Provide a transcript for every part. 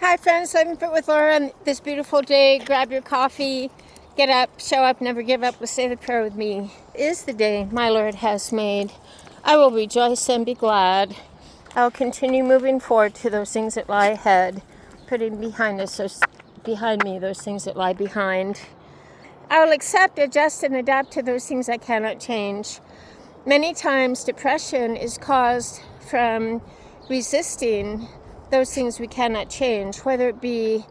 Hi friends, Living Fit with Laura on this beautiful day. Grab your coffee, get up, show up, never give up. Let's say the prayer with me. Is the day my Lord has made. I will rejoice and be glad. I'll continue moving forward to those things that lie ahead, putting behind me those things that lie behind. I will accept, adjust, and adapt to those things I cannot change. Many times depression is caused from resisting those things we cannot change, whether it be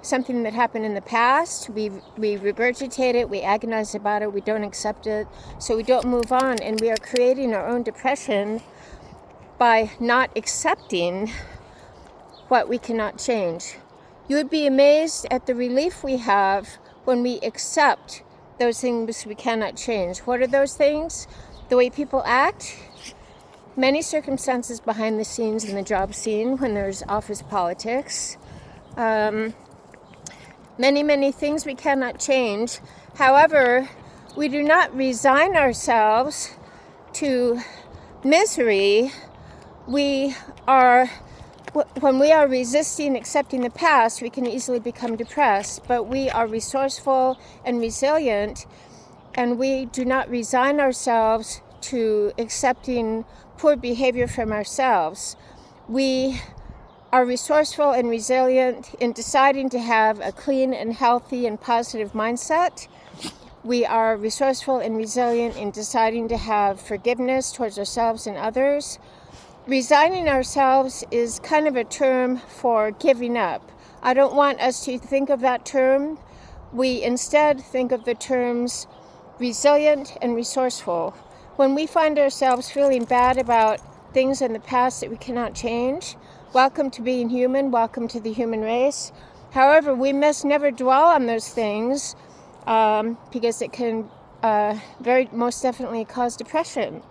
something that happened in the past. We regurgitate it, we agonize about it, we don't accept it, so we don't move on, and we are creating our own depression by not accepting what we cannot change. You would be amazed at the relief we have when we accept those things we cannot change. What are those things? The way people act, many circumstances behind the scenes in the job scene when there's office politics. Many things we cannot change. However, we do not resign ourselves to misery. When we are resisting accepting the past, we can easily become depressed, but we are resourceful and resilient, and we do not resign ourselves to accepting poor behavior from ourselves. We are resourceful and resilient in deciding to have a clean and healthy and positive mindset. We are resourceful and resilient in deciding to have forgiveness towards ourselves and others. Resigning ourselves is kind of a term for giving up. I don't want us to think of that term. We instead think of the terms resilient and resourceful. When we find ourselves feeling bad about things in the past that we cannot change, welcome to being human, welcome to the human race. However, we must never dwell on those things because it can very most definitely cause depression.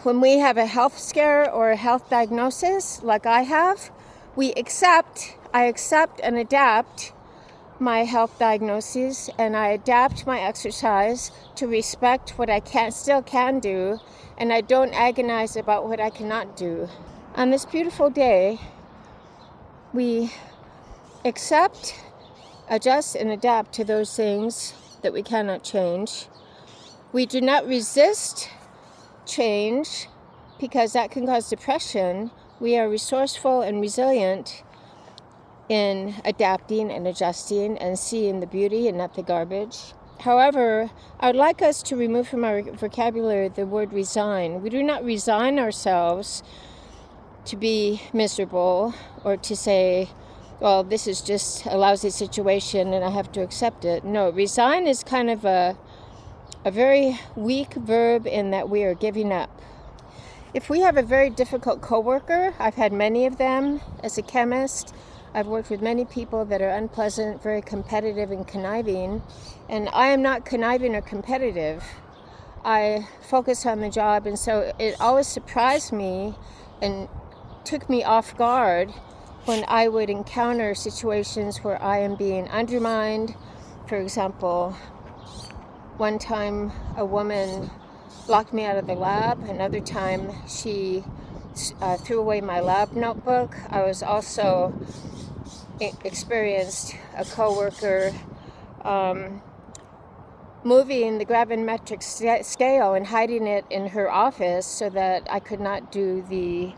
When we have a health scare or a health diagnosis, like I have, I accept and adapt my health diagnoses, and I adapt my exercise to respect what I still can do, and I don't agonize about what I cannot do. On this beautiful day, we accept, adjust, and adapt to those things that we cannot change. We do not resist change because that can cause depression. We are resourceful and resilient in adapting and adjusting and seeing the beauty and not the garbage. However, I would like us to remove from our vocabulary the word resign. We do not resign ourselves to be miserable or to say, well, this is just a lousy situation and I have to accept it. No, resign is kind of a very weak verb in that we are giving up. If we have a very difficult coworker, I've had many of them as a chemist. I've worked with many people that are unpleasant, very competitive and conniving, and I am not conniving or competitive. I focus on the job, and so it always surprised me and took me off guard when I would encounter situations where I am being undermined. For example, one time a woman locked me out of the lab. Another time she threw away my lab notebook. I was also experienced a coworker moving the gravimetric scale and hiding it in her office so that I could not do the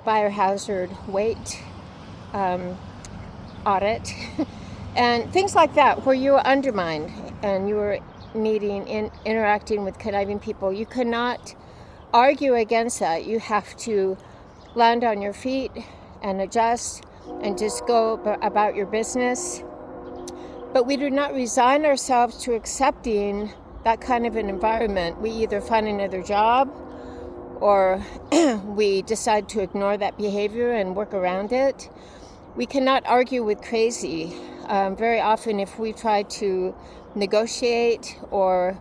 biohazard weight audit and things like that, where you are undermined and you are interacting with conniving people. You cannot argue against that. You have to land on your feet and adjust and just go about your business. But we do not resign ourselves to accepting that kind of an environment. We either find another job or we decide to ignore that behavior and work around it. We cannot argue with crazy. Very often if we try to negotiate or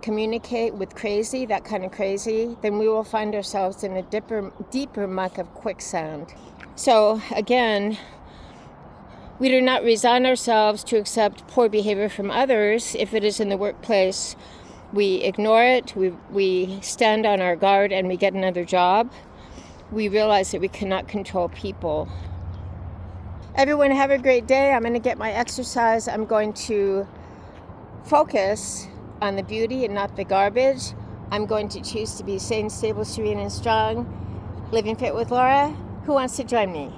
communicate with crazy, that kind of crazy, then we will find ourselves in a deeper muck of quicksand. So again, we do not resign ourselves to accept poor behavior from others. If it is in the workplace, we ignore it, we stand on our guard and we get another job. we realize that we cannot control people. Everyone have a great day. I'm going to get my exercise. I'm going to focus on the beauty and not the garbage. I'm going to choose to be sane, stable, serene, and strong. Living Fit with Laura. Who wants to join me?